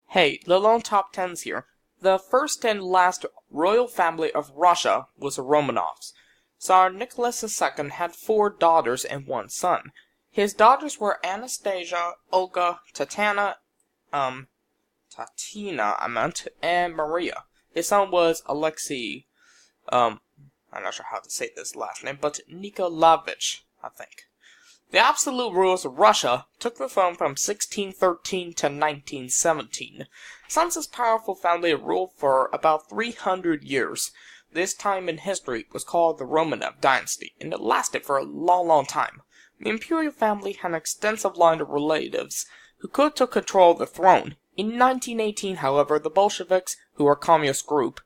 Hey, the lone top tens here. The first and last royal family of Russia was the Romanovs. Tsar Nicholas II had 4 daughters and 1 son. His daughters were Anastasia, Olga, Tatina, and Maria. His son was Alexei, I'm not sure how to say this last name, but Nikolaevich, I think. The absolute rulers of Russia took the throne from 1613 to 1917. Since this powerful family ruled for about 300 years, this time in history was called the Romanov dynasty, and it lasted for a long time. The imperial family had an extensive line of relatives who could take control of the throne. In 1918, however, the Bolsheviks, who were a communist group,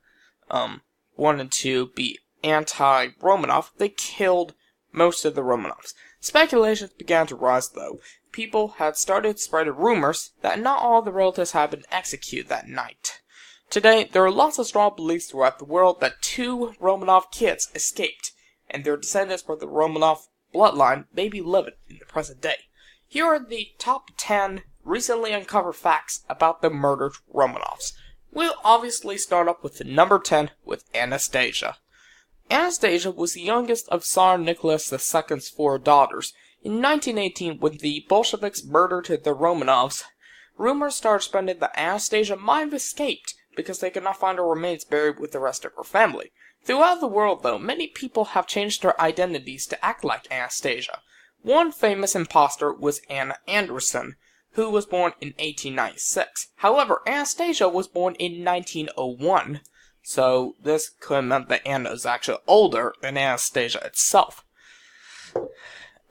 wanted to be anti-Romanov. They killed most of the Romanovs. Speculations began to rise, though. People had started spreading rumors that not all the relatives had been executed that night. Today, there are lots of strong beliefs throughout the world that 2 Romanov kids escaped, and their descendants from the Romanov bloodline may be living in the present day. Here are the top 10 recently uncovered facts about the murdered Romanovs. We'll obviously start up with the number 10 with Anastasia. Anastasia was the youngest of Tsar Nicholas II's 4 daughters. In 1918, when the Bolsheviks murdered the Romanovs, rumors started spreading that Anastasia might have escaped because they could not find her remains buried with the rest of her family. Throughout the world, though, many people have changed their identities to act like Anastasia. One famous imposter was Anna Anderson, who was born in 1896. However, Anastasia was born in 1901. So this could have meant that Anna is actually older than Anastasia itself.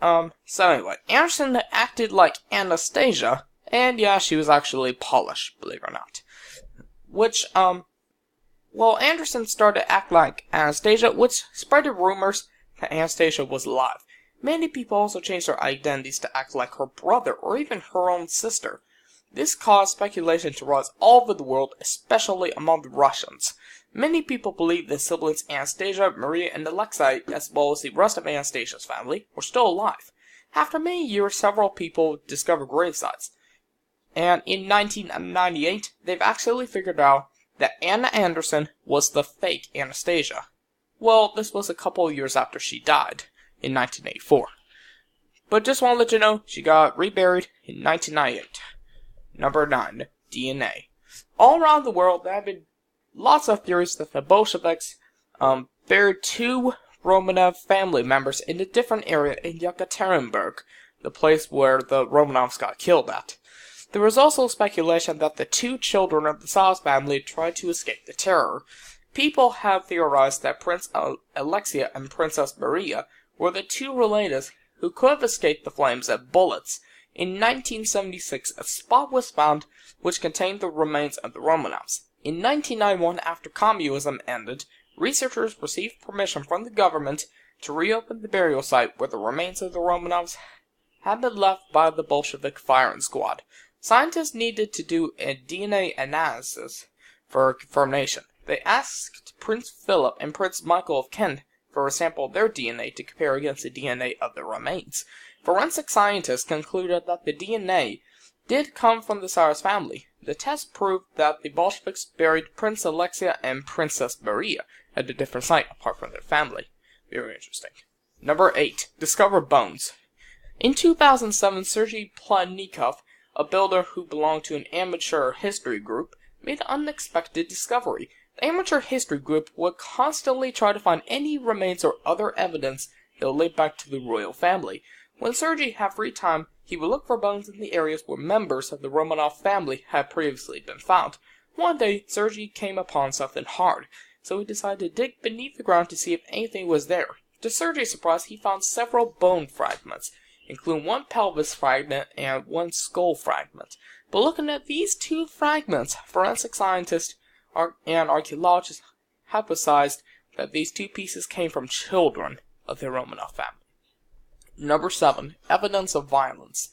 So anyway, Anderson acted like Anastasia, and yeah, she was actually Polish, believe it or not. Anderson started to act like Anastasia, which spread rumors that Anastasia was alive. Many people also changed their identities to act like her brother, or even her own sister. This caused speculation to rise all over the world, especially among the Russians. Many people believe the siblings Anastasia, Maria, and Alexei, as well as the rest of Anastasia's family, were still alive. After many years, several people discovered gravesites. And in 1998, they've actually figured out that Anna Anderson was the fake Anastasia. Well, this was a couple of years after she died, in 1984. But just want to let you know, she got reburied in 1998. Number 9, DNA. All around the world, there have been lots of theories that the Bolsheviks buried 2 Romanov family members in a different area in Yekaterinburg, the place where the Romanovs got killed at. There was also speculation that the 2 children of the Tsar's family tried to escape the terror. People have theorized that Prince Alexei and Princess Maria were the 2 relatives who could have escaped the flames and bullets. In 1976, a spot was found which contained the remains of the Romanovs. In 1991, after communism ended, researchers received permission from the government to reopen the burial site where the remains of the Romanovs had been left by the Bolshevik firing squad. Scientists needed to do a DNA analysis for confirmation. They asked Prince Philip and Prince Michael of Kent for a sample of their DNA to compare against the DNA of the remains. Forensic scientists concluded that the DNA did come from the Tsar's family. The test proved that the Bolsheviks buried Prince Alexei and Princess Maria at a different site apart from their family. Very interesting. Number 8. Discover bones. In 2007, Sergei Plotnikov, a builder who belonged to an amateur history group, made an unexpected discovery. The amateur history group would constantly try to find any remains or other evidence that would lead back to the royal family. When Sergei had free time, he would look for bones in the areas where members of the Romanov family had previously been found. One day, Sergei came upon something hard, so he decided to dig beneath the ground to see if anything was there. To Sergei's surprise, he found several bone fragments, including 1 pelvis fragment and 1 skull fragment. But looking at these 2 fragments, forensic scientists and archaeologists hypothesized that these 2 pieces came from children of the Romanov family. Number 7. Evidence of violence.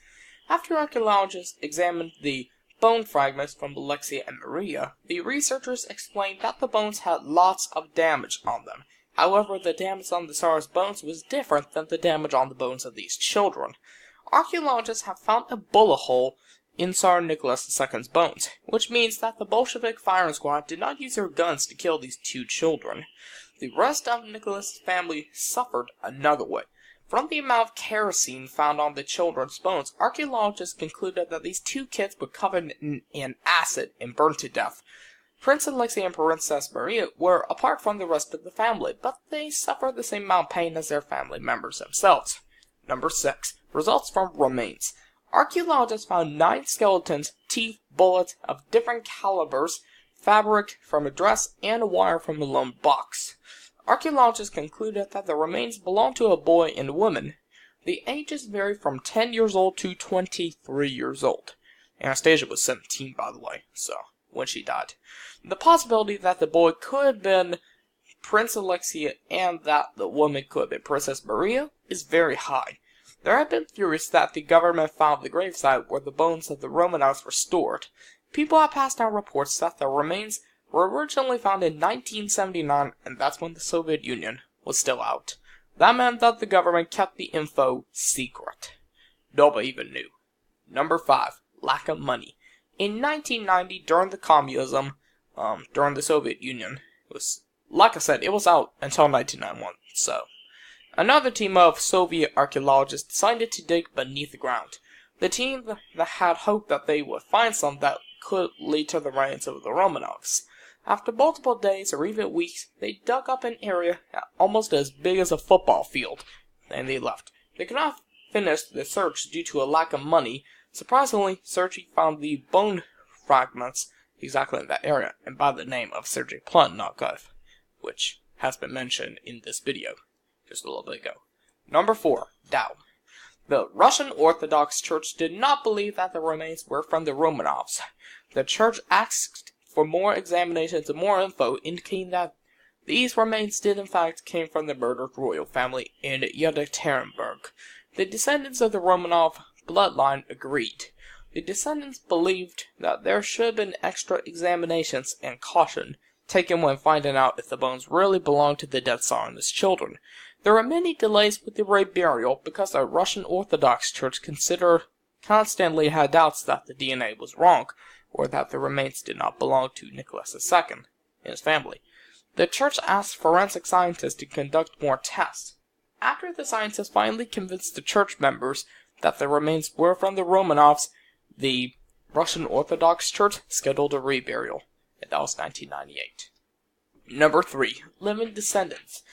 After archaeologists examined the bone fragments from Alexei and Maria, the researchers explained that the bones had lots of damage on them. However, the damage on the Tsar's bones was different than the damage on the bones of these children. Archaeologists have found a bullet hole in Tsar Nicholas II's bones, which means that the Bolshevik firing squad did not use their guns to kill these two children. The rest of Nicholas' family suffered another way. From the amount of kerosene found on the children's bones, archaeologists concluded that these two kids were covered in acid and burned to death. Prince Alexei and Princess Maria were apart from the rest of the family, but they suffered the same amount of pain as their family members themselves. Number 6. Results from remains. Archaeologists found 9 skeletons, teeth, bullets of different calibers, fabric from a dress, and a wire from a lone box. Archaeologists concluded that the remains belonged to a boy and a woman. The ages vary from 10 years old to 23 years old. Anastasia was 17, by the way, so when she died. The possibility that the boy could have been Prince Alexei and that the woman could have been Princess Maria is very high. There have been theories that the government found the gravesite where the bones of the Romanovs were stored. People have passed down reports that the remains were originally found in 1979, and that's when the Soviet Union was still out. That meant that the government kept the info secret. Nobody even knew. Number 5. Lack of money. In 1990, during the communism, during the Soviet Union, it was, like I said, it was out until 1991, so. Another team of Soviet archaeologists decided to dig beneath the ground. The team that had hoped that they would find some that could lead to the remains of the Romanovs. After multiple days or even weeks, they dug up an area almost as big as a football field, and they left. They could not finish the search due to a lack of money. Surprisingly, searching found the bone fragments exactly in that area, and by the name of Sergei Plotnikov, which has been mentioned in this video just a little bit ago. Number 4. Doubt. The Russian Orthodox Church did not believe that the remains were from the Romanovs. The church asked for more examinations and more info, indicating that these remains did in fact came from the murdered royal family in Yekaterinburg. The descendants of the Romanov bloodline agreed. The descendants believed that there should have been extra examinations and caution taken when finding out if the bones really belonged to the dead Tsar and his children. There were many delays with the reburial because the Russian Orthodox Church constantly had doubts that the DNA was wrong, or that the remains did not belong to Nicholas II and his family. The church asked forensic scientists to conduct more tests. After the scientists finally convinced the church members that the remains were from the Romanovs, the Russian Orthodox Church scheduled a reburial, and that was 1998. Number 3. Living descendants.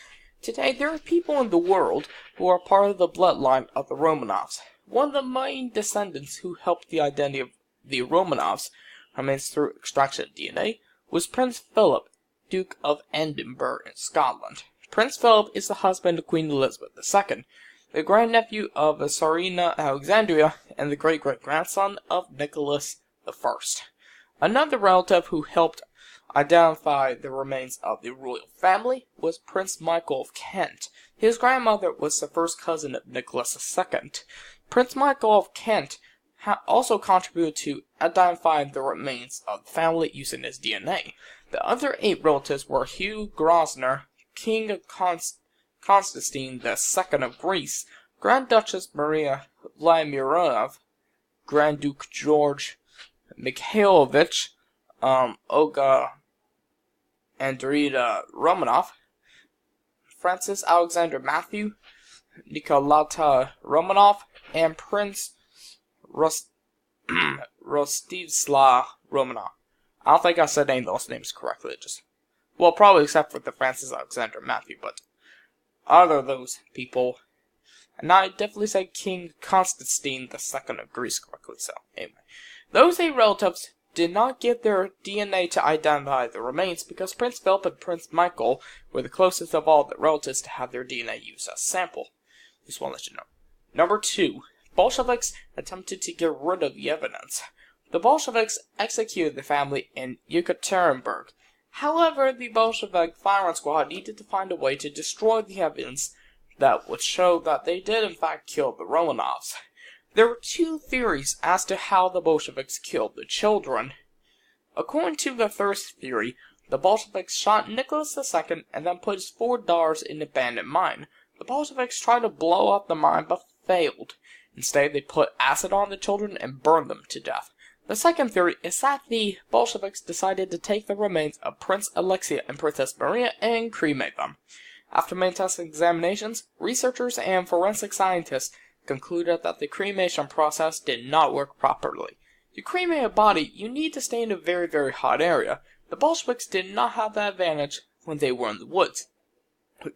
Today, there are people in the world who are part of the bloodline of the Romanovs. One of the main descendants who helped the identity of the Romanovs remains through extraction of DNA was Prince Philip, Duke of Edinburgh in Scotland. Prince Philip is the husband of Queen Elizabeth II, the grandnephew of Tsarina Alexandria, and the great-great-grandson of Nicholas I. Another relative who helped identify the remains of the royal family was Prince Michael of Kent. His grandmother was the first cousin of Nicholas II. Prince Michael of Kent also contributed to identifying the remains of the family using his DNA. The other 8 relatives were Hugh Grosvenor, King of Constantine II of Greece, Grand Duchess Maria Vladimirov, Grand Duke George Mikhailovich, Olga Andreevna Romanov, Francis Alexander Matthew, Nikolata Romanov, and Prince Rostislav Romanov. I don't think I said any of those names correctly. Well, probably except for the Francis Alexander Matthew, but other those people. And I definitely said King Constantine II of Greece correctly, so anyway. Those 8 relatives did not give their DNA to identify the remains because Prince Philip and Prince Michael were the closest of all the relatives to have their DNA used as sample. Just want to let you know. Number 2. Bolsheviks attempted to get rid of the evidence. The Bolsheviks executed the family in Yekaterinburg. However, the Bolshevik firing squad needed to find a way to destroy the evidence that would show that they did in fact kill the Romanovs. There were 2 theories as to how the Bolsheviks killed the children. According to the first theory, the Bolsheviks shot Nicholas II and then put his 4 daughters in an abandoned mine. The Bolsheviks tried to blow up the mine but failed. Instead, they put acid on the children and burned them to death. The second theory is that the Bolsheviks decided to take the remains of Prince Alexei and Princess Maria and cremate them. After many testing examinations, researchers and forensic scientists concluded that the cremation process did not work properly. To cremate a body, you need to stay in a very, very hot area. The Bolsheviks did not have that advantage when they were in the woods,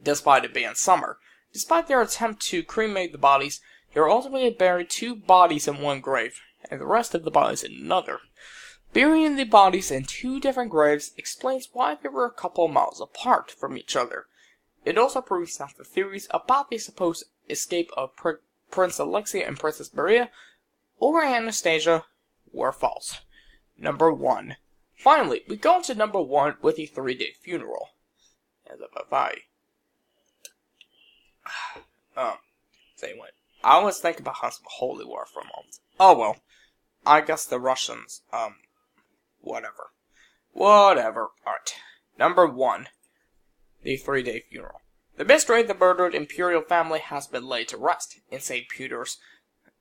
despite it being summer. Despite their attempt to cremate the bodies, they were ultimately buried 2 bodies in one grave, and the rest of the bodies in another. Burying the bodies in 2 different graves explains why they were a couple of miles apart from each other. It also proves that the theories about the supposed escape of Prince Alexei and Princess Maria or Anastasia were false. Number 1. Finally, we go into number 1 with the 3-day funeral. So anyway, I was thinking about some holy war for a moment. Oh well, I guess the Russians, whatever. Alright. Number 1. The 3-day funeral. The mystery of the murdered imperial family has been laid to rest in St. Peter's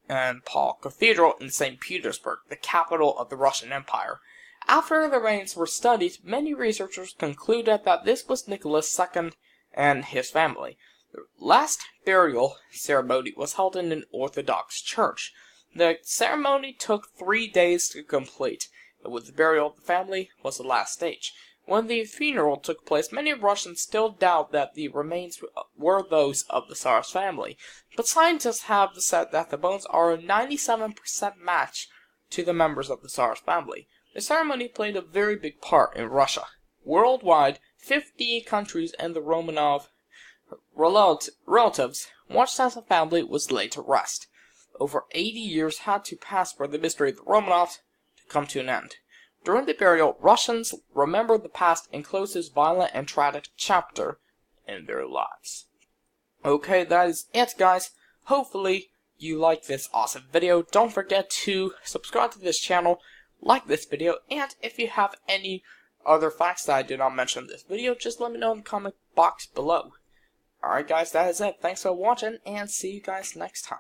and Paul Cathedral in St. Petersburg, the capital of the Russian Empire. After the remains were studied, many researchers concluded that this was Nicholas II and his family. The last burial ceremony was held in an Orthodox church. The ceremony took 3 days to complete, and with the burial of the family was the last stage. When the funeral took place, many Russians still doubt that the remains were those of the Tsar's family, but scientists have said that the bones are a 97% match to the members of the Tsar's family. The ceremony played a very big part in Russia. Worldwide, 50 countries and the Romanov relatives watched as the family was laid to rest. Over 80 years had to pass for the mystery of the Romanovs to come to an end. During the burial, Russians remembered the past and closed this violent and tragic chapter in their lives. Okay, that is it, guys. Hopefully, you like this awesome video. Don't forget to subscribe to this channel, like this video, and if you have any other facts that I did not mention in this video, just let me know in the comment box below. Alright, guys, that is it. Thanks for watching, and see you guys next time.